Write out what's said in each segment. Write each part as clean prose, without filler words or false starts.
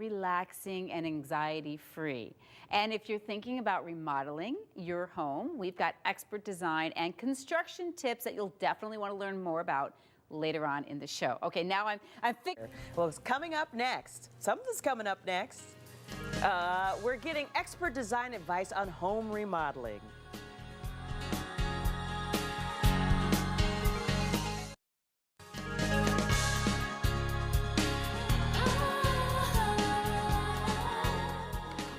relaxing and anxiety-free. And if you're thinking about remodeling your home, we've got expert design and construction tips that you'll definitely want to learn more about later on in the show. Okay, now I'm figuring. Well, it's coming up next. Something's coming up next. We're getting expert design advice on home remodeling.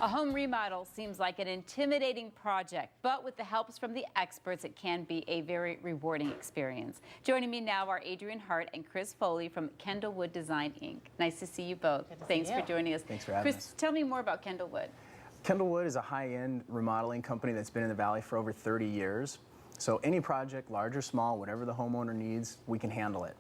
A home remodel seems like an intimidating project, but with the help from the experts, it can be a very rewarding experience. Joining me now are Adrienne Hart and Chris Foley from Kendall Woods Design, Inc. Nice to see you both. Thanks for joining us. Thanks for having us. Chris, tell me more about Kendall Woods. Kendall Woods is a high-end remodeling company that's been in the Valley for over 30 years. So any project, large or small, whatever the homeowner needs, we can handle it.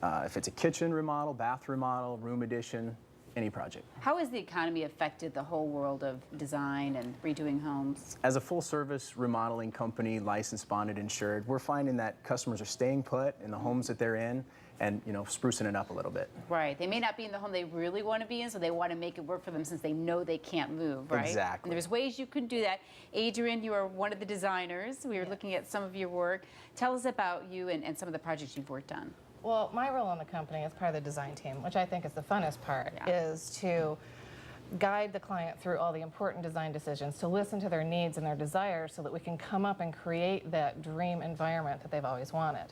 If it's a kitchen remodel, bath remodel, room addition, any project. How has the economy affected the whole world of design and redoing homes? As a full-service remodeling company, licensed, bonded, insured, we're finding that customers are staying put in the homes that they're in and, you know, sprucing it up a little bit. Right. They may not be in the home they really want to be in, so they want to make it work for them since they know they can't move, right? Exactly. And there's ways you can do that. Adrienne, you are one of the designers. We were looking at some of your work. Tell us about you and some of the projects you've worked on. Well, my role in the company as part of the design team, which I think is the funnest part, is to guide the client through all the important design decisions, to listen to their needs and their desires so that we can come up and create that dream environment that they've always wanted.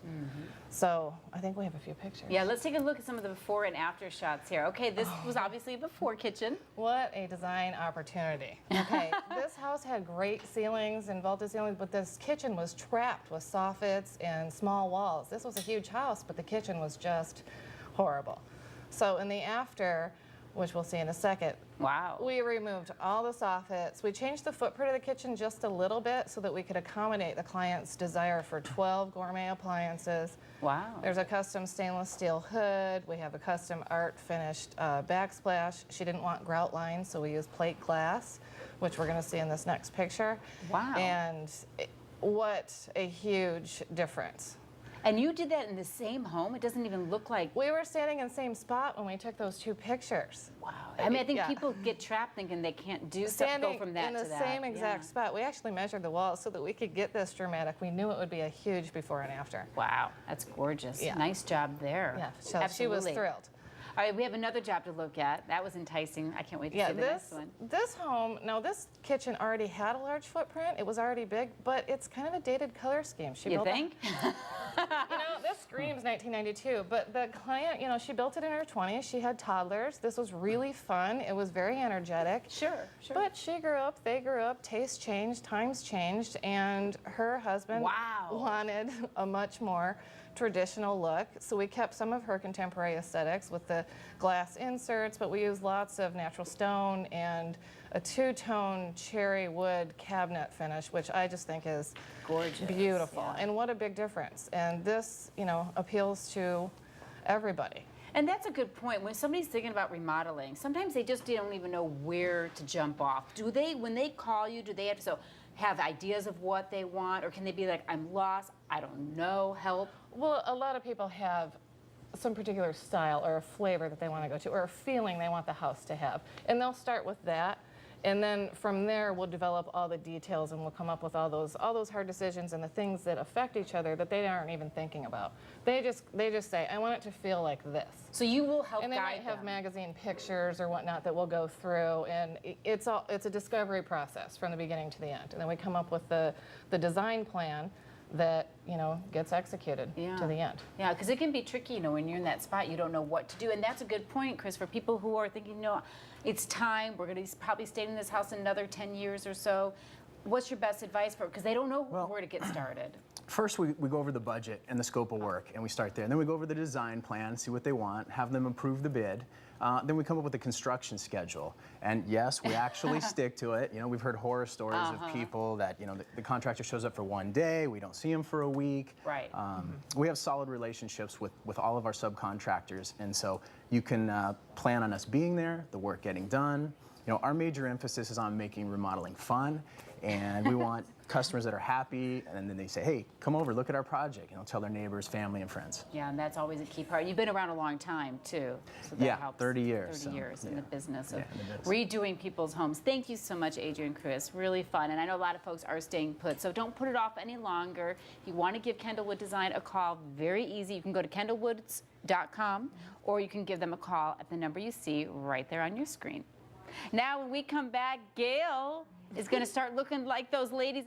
So I think we have a few pictures. Yeah, let's take a look at some of the before and after shots here. Okay, this was obviously a before kitchen. What a design opportunity. Okay, this house had great ceilings and vaulted ceilings, but this kitchen was trapped with soffits and small walls. This was a huge house, but the kitchen was just horrible. So in the after, which we'll see in a second. Wow. We removed all the soffits. We changed the footprint of the kitchen just a little bit so that we could accommodate the client's desire for 12 gourmet appliances. Wow. There's a custom stainless steel hood. We have a custom art finished backsplash. She didn't want grout lines, so we used plate glass, which we're going to see in this next picture. Wow. And what a huge difference. And you did that in the same home? It doesn't even look like... We were standing in the same spot when we took those two pictures. Wow. I mean, I think people get trapped thinking they can't do stuff, go from that to that. Standing in the same exact spot. We actually measured the walls so that we could get this dramatic. We knew it would be a huge before and after. Wow, that's gorgeous. Yeah. Nice job there. Yeah, so she was thrilled. All right, we have another job to look at. That was enticing. I can't wait to see the next one. This home, now this kitchen already had a large footprint. It was already big, but it's kind of a dated color scheme. You think? You know, this screams 1992, but the client, you know, she built it in her 20s. She had toddlers. This was really fun. It was very energetic. Sure. But she grew up, they grew up, tastes changed, times changed, and her husband wanted a much more traditional look. So we kept some of her contemporary aesthetics with the glass inserts, but we used lots of natural stone and a two-tone cherry wood cabinet finish, which I just think is gorgeous, beautiful. Yeah. And what a big difference. And this, you know, appeals to everybody. And that's a good point. When somebody's thinking about remodeling, sometimes they just don't even know where to jump off. Do they, when they call you, do they have to have ideas of what they want, or can they be like, I'm lost, I don't know, help? Well, a lot of people have some particular style or a flavor that they want to go to, or a feeling they want the house to have. And they'll start with that. And then from there, we'll develop all the details and we'll come up with all those hard decisions and the things that affect each other that they aren't even thinking about. They just say, I want it to feel like this. So you will help guide them. And they might have magazine pictures or whatnot that we'll go through, and it's a discovery process from the beginning to the end. And then we come up with the design plan that, you know, gets executed to the end. Yeah, because it can be tricky, you know, when you're in that spot, you don't know what to do. And that's a good point, Chris, for people who are thinking, you know, it's time, we're going to probably stay in this house another 10 years or so. What's your best advice for, because they don't know where to get started? First, we go over the budget and the scope of work, and we start there. And then we go over the design plan, see what they want, have them approve the bid. Then we come up with a construction schedule. And yes, we actually stick to it. You know, we've heard horror stories of people that, you know, the contractor shows up for one day, we don't see him for a week. Right. We have solid relationships with all of our subcontractors, and so you can plan on us being there, the work getting done. our major emphasis is on making remodeling fun, and we want customers that are happy, and then they say, hey, come over, look at our project, tell their neighbors, family, and friends. Yeah, and that's always a key part. You've been around a long time, too. So that Yeah, helps. 30 years. 30 years in the business of in the business. redoing people's homes. Thank you so much, Adrienne, Chris. Really fun. And I know a lot of folks are staying put, so don't put it off any longer. If you want to give Kendall Wood Design a call, very easy. You can go to kendallwoods.com, or you can give them a call at the number you see right there on your screen. Now, when we come back, Gail is going to start looking like those ladies.